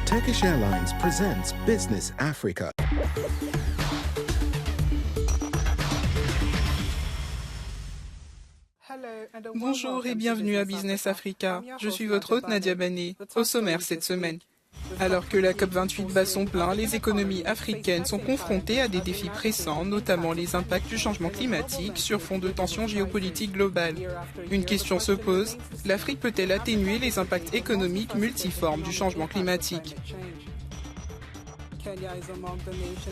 Turkish Airlines presents Business Africa. Bonjour et bienvenue à Business Africa. Je suis votre hôte Nadia Bané. Au sommaire cette semaine. Alors que la COP28 bat son plein, les économies africaines sont confrontées à des défis pressants, notamment les impacts du changement climatique sur fond de tensions géopolitiques globales. Une question se pose, l'Afrique peut-elle atténuer les impacts économiques multiformes du changement climatique ?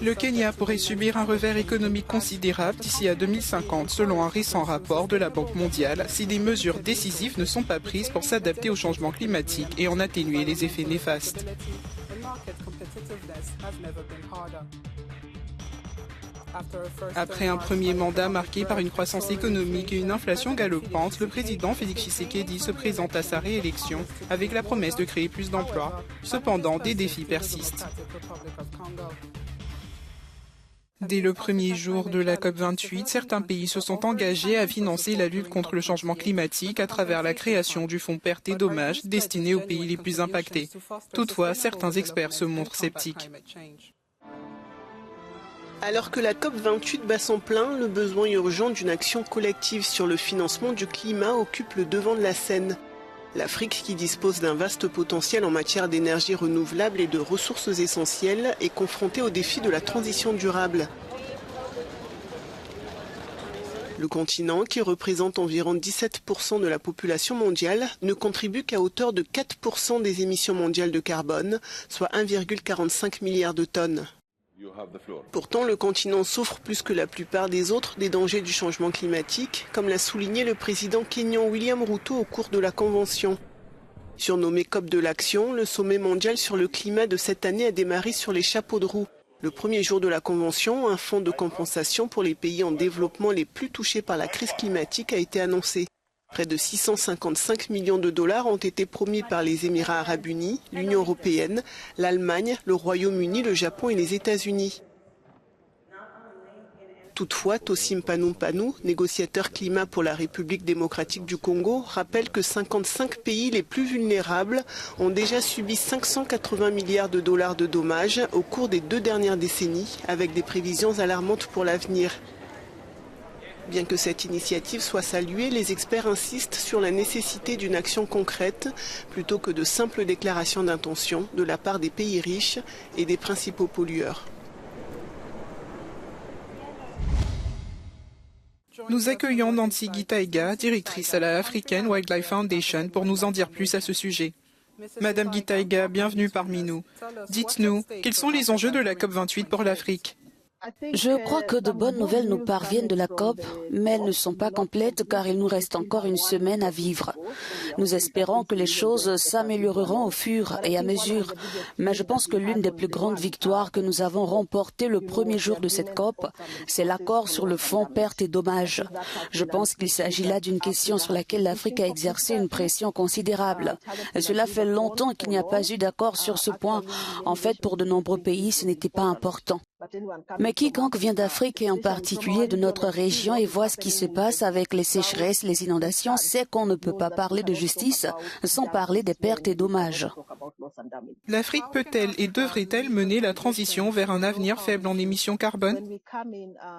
Le Kenya pourrait subir un revers économique considérable d'ici à 2050, selon un récent rapport de la Banque mondiale, si des mesures décisives ne sont pas prises pour s'adapter au changement climatique et en atténuer les effets néfastes. Après un premier mandat marqué par une croissance économique et une inflation galopante, le président Félix Tshisekedi se présente à sa réélection avec la promesse de créer plus d'emplois. Cependant, des défis persistent. Dès le premier jour de la COP28, certains pays se sont engagés à financer la lutte contre le changement climatique à travers la création du fonds pertes et dommages destiné aux pays les plus impactés. Toutefois, certains experts se montrent sceptiques. Alors que la COP28 bat son plein, le besoin urgent d'une action collective sur le financement du climat occupe le devant de la scène. L'Afrique, qui dispose d'un vaste potentiel en matière d'énergie renouvelable et de ressources essentielles, est confrontée au défi de la transition durable. Le continent, qui représente environ 17% de la population mondiale, ne contribue qu'à hauteur de 4% des émissions mondiales de carbone, soit 1,45 milliard de tonnes. Pourtant, le continent souffre plus que la plupart des autres des dangers du changement climatique, comme l'a souligné le président kényan William Ruto au cours de la Convention. Surnommé COP de l'action, le sommet mondial sur le climat de cette année a démarré sur les chapeaux de roue. Le premier jour de la Convention, un fonds de compensation pour les pays en développement les plus touchés par la crise climatique a été annoncé. Près de 655 millions de dollars ont été promis par les Émirats arabes unis, l'Union européenne, l'Allemagne, le Royaume-Uni, le Japon et les États-Unis. Toutefois, Tossim Panoupanu, négociateur climat pour la République démocratique du Congo, rappelle que 55 pays les plus vulnérables ont déjà subi 580 milliards de dollars de dommages au cours des 2 dernières décennies, avec des prévisions alarmantes pour l'avenir. Bien que cette initiative soit saluée, les experts insistent sur la nécessité d'une action concrète plutôt que de simples déclarations d'intention de la part des pays riches et des principaux pollueurs. Nous accueillons Nancy Gitaiga, directrice à la African Wildlife Foundation, pour nous en dire plus à ce sujet. Madame Gitaiga, bienvenue parmi nous. Dites-nous, quels sont les enjeux de la COP28 pour l'Afrique ? Je crois que de bonnes nouvelles nous parviennent de la COP, mais elles ne sont pas complètes car il nous reste encore une semaine à vivre. Nous espérons que les choses s'amélioreront au fur et à mesure, mais je pense que l'une des plus grandes victoires que nous avons remportées le premier jour de cette COP, c'est l'accord sur le fonds pertes et dommages. Je pense qu'il s'agit là d'une question sur laquelle l'Afrique a exercé une pression considérable. Et cela fait longtemps qu'il n'y a pas eu d'accord sur ce point. En fait, pour de nombreux pays, ce n'était pas important. Mais quiconque vient d'Afrique et en particulier de notre région et voit ce qui se passe avec les sécheresses, les inondations, sait qu'on ne peut pas parler de justice sans parler des pertes et dommages. L'Afrique peut-elle et devrait-elle mener la transition vers un avenir faible en émissions carbone ?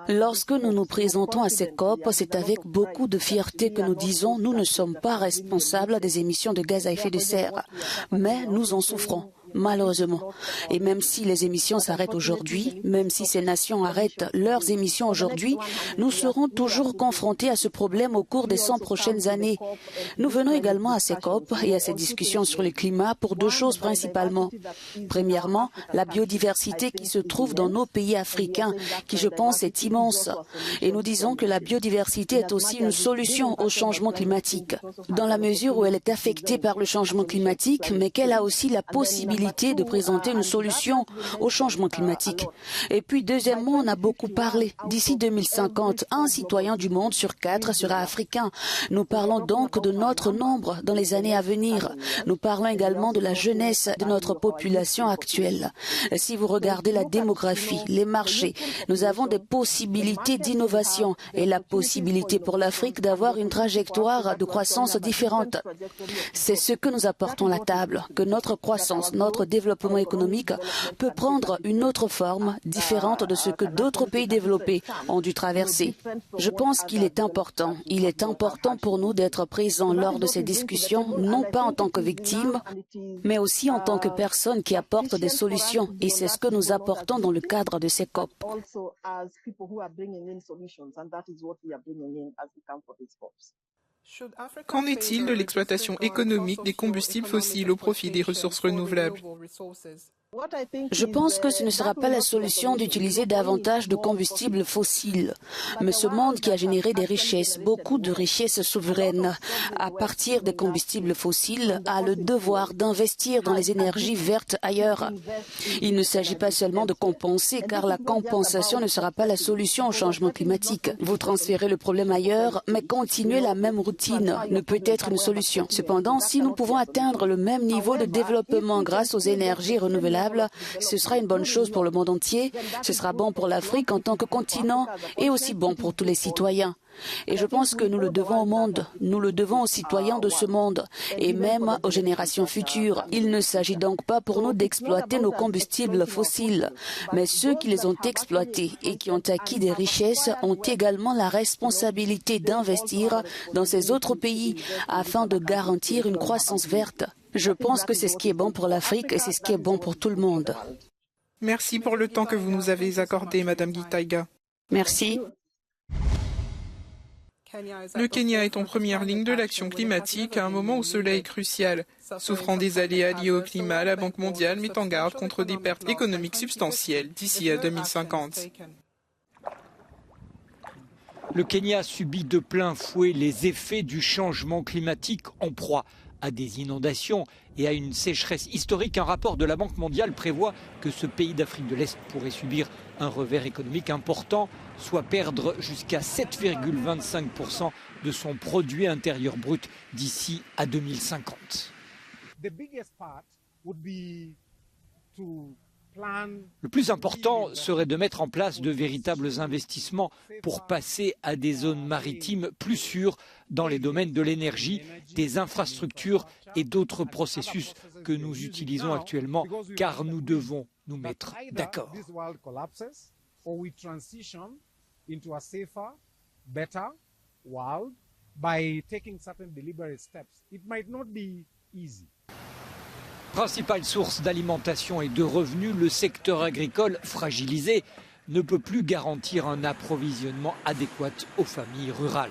Lorsque nous nous présentons à ces COP, c'est avec beaucoup de fierté que nous disons « nous ne sommes pas responsables des émissions de gaz à effet de serre », mais nous en souffrons. Malheureusement. Et même si les émissions s'arrêtent aujourd'hui, même si ces nations arrêtent leurs émissions aujourd'hui, nous serons toujours confrontés à ce problème au cours des 100 prochaines années. Nous venons également à ces COP et à ces discussions sur le climat pour 2 choses principalement. Premièrement, la biodiversité qui se trouve dans nos pays africains, qui je pense est immense. Et nous disons que la biodiversité est aussi une solution au changement climatique, dans la mesure où elle est affectée par le changement climatique, mais qu'elle a aussi la possibilité de présenter une solution au changement climatique. Et puis, deuxièmement, on a beaucoup parlé. D'ici 2050, 1 citoyen du monde sur 4 sera africain. Nous parlons donc de notre nombre dans les années à venir. Nous parlons également de la jeunesse de notre population actuelle. Si vous regardez la démographie, les marchés, nous avons des possibilités d'innovation et la possibilité pour l'Afrique d'avoir une trajectoire de croissance différente. C'est ce que nous apportons à la table, que notre croissance, notre développement économique peut prendre une autre forme, différente de ce que d'autres pays développés ont dû traverser. Je pense qu'il est important. Il est important pour nous d'être présents lors de ces discussions, non pas en tant que victimes, mais aussi en tant que personnes qui apportent des solutions. Et c'est ce que nous apportons dans le cadre de ces COP. Qu'en est-il de l'exploitation économique des combustibles fossiles au profit des ressources renouvelables? Je pense que ce ne sera pas la solution d'utiliser davantage de combustibles fossiles. Mais ce monde qui a généré des richesses, beaucoup de richesses souveraines, à partir des combustibles fossiles, a le devoir d'investir dans les énergies vertes ailleurs. Il ne s'agit pas seulement de compenser, car la compensation ne sera pas la solution au changement climatique. Vous transférez le problème ailleurs, mais continuer la même routine ne peut être une solution. Cependant, si nous pouvons atteindre le même niveau de développement grâce aux énergies renouvelables, ce sera une bonne chose pour le monde entier, ce sera bon pour l'Afrique en tant que continent et aussi bon pour tous les citoyens. Et je pense que nous le devons au monde, nous le devons aux citoyens de ce monde et même aux générations futures. Il ne s'agit donc pas pour nous d'exploiter nos combustibles fossiles, mais ceux qui les ont exploités et qui ont acquis des richesses ont également la responsabilité d'investir dans ces autres pays afin de garantir une croissance verte. Je pense que c'est ce qui est bon pour l'Afrique et c'est ce qui est bon pour tout le monde. Merci pour le temps que vous nous avez accordé, Madame Gitaiga. Merci. Le Kenya est en première ligne de l'action climatique à un moment où cela est crucial. Souffrant des aléas liés au climat, la Banque mondiale met en garde contre des pertes économiques substantielles d'ici à 2050. Le Kenya subit de plein fouet les effets du changement climatique en proie à des inondations et à une sécheresse historique. Un rapport de la Banque mondiale prévoit que ce pays d'Afrique de l'Est pourrait subir un revers économique important, soit perdre jusqu'à 7,25% de son produit intérieur brut d'ici à 2050. Le plus important serait de mettre en place de véritables investissements pour passer à des zones maritimes plus sûres dans les domaines de l'énergie, des infrastructures et d'autres processus que nous utilisons actuellement, car nous devons nous mettre d'accord. Principale source d'alimentation et de revenus, le secteur agricole fragilisé ne peut plus garantir un approvisionnement adéquat aux familles rurales.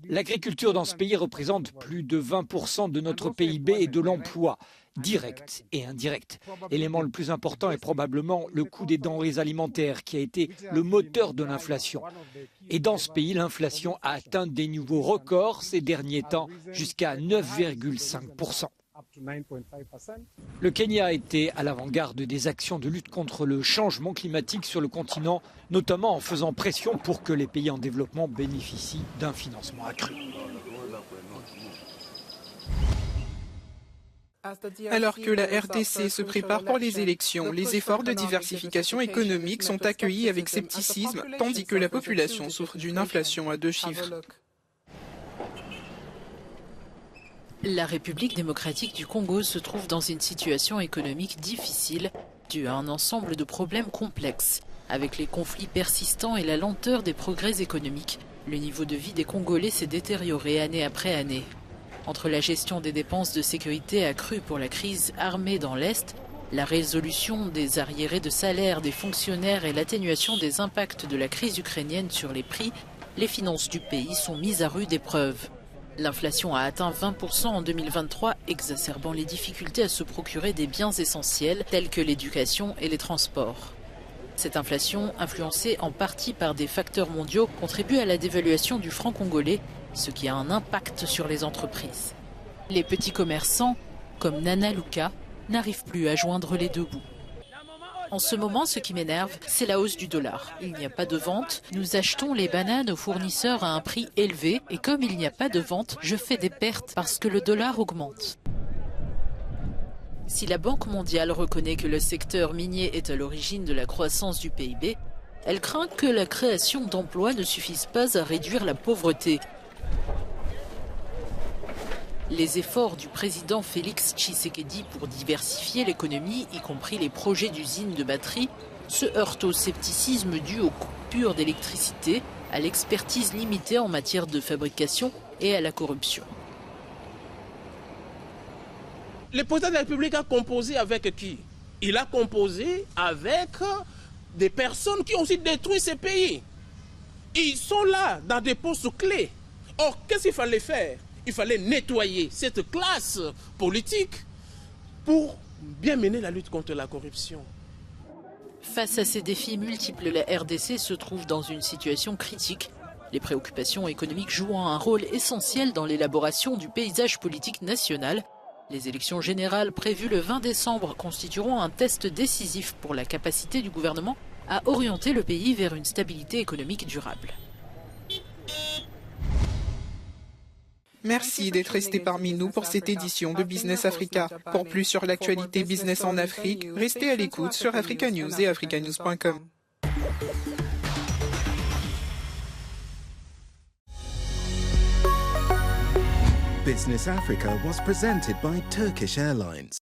L'agriculture dans ce pays représente plus de 20% de notre PIB et de l'emploi, direct et indirect. L'élément le plus important est probablement le coût des denrées alimentaires qui a été le moteur de l'inflation. Et dans ce pays, l'inflation a atteint des niveaux records ces derniers temps, jusqu'à 9,5%. Le Kenya a été à l'avant-garde des actions de lutte contre le changement climatique sur le continent, notamment en faisant pression pour que les pays en développement bénéficient d'un financement accru. Alors que la RDC se prépare pour les élections, les efforts de diversification économique sont accueillis avec scepticisme, tandis que la population souffre d'une inflation à 2 chiffres. La République démocratique du Congo se trouve dans une situation économique difficile due à un ensemble de problèmes complexes. Avec les conflits persistants et la lenteur des progrès économiques, le niveau de vie des Congolais s'est détérioré année après année. Entre la gestion des dépenses de sécurité accrues pour la crise armée dans l'Est, la résolution des arriérés de salaire des fonctionnaires et l'atténuation des impacts de la crise ukrainienne sur les prix, les finances du pays sont mises à rude épreuve. L'inflation a atteint 20% en 2023, exacerbant les difficultés à se procurer des biens essentiels tels que l'éducation et les transports. Cette inflation, influencée en partie par des facteurs mondiaux, contribue à la dévaluation du franc congolais, ce qui a un impact sur les entreprises. Les petits commerçants, comme Nana Luka, n'arrivent plus à joindre les deux bouts. En ce moment, ce qui m'énerve, c'est la hausse du dollar. Il n'y a pas de vente, nous achetons les bananes aux fournisseurs à un prix élevé et comme il n'y a pas de vente, je fais des pertes parce que le dollar augmente. Si la Banque mondiale reconnaît que le secteur minier est à l'origine de la croissance du PIB, elle craint que la création d'emplois ne suffise pas à réduire la pauvreté. Les efforts du président Félix Tshisekedi pour diversifier l'économie, y compris les projets d'usines de batteries, se heurtent au scepticisme dû aux coupures d'électricité, à l'expertise limitée en matière de fabrication et à la corruption. Le président de la République a composé avec qui? Il a composé avec des personnes qui ont aussi détruit ces pays. Ils sont là dans des postes clés. Or, qu'est-ce qu'il fallait faire? Il fallait nettoyer cette classe politique pour bien mener la lutte contre la corruption. Face à ces défis multiples, la RDC se trouve dans une situation critique. Les préoccupations économiques jouant un rôle essentiel dans l'élaboration du paysage politique national. Les élections générales prévues le 20 décembre constitueront un test décisif pour la capacité du gouvernement à orienter le pays vers une stabilité économique durable. Merci d'être resté parmi nous pour cette édition de Business Africa. Pour plus sur l'actualité business en Afrique, restez à l'écoute sur Africa News et africanews.com. Business Africa was presented by Turkish Airlines.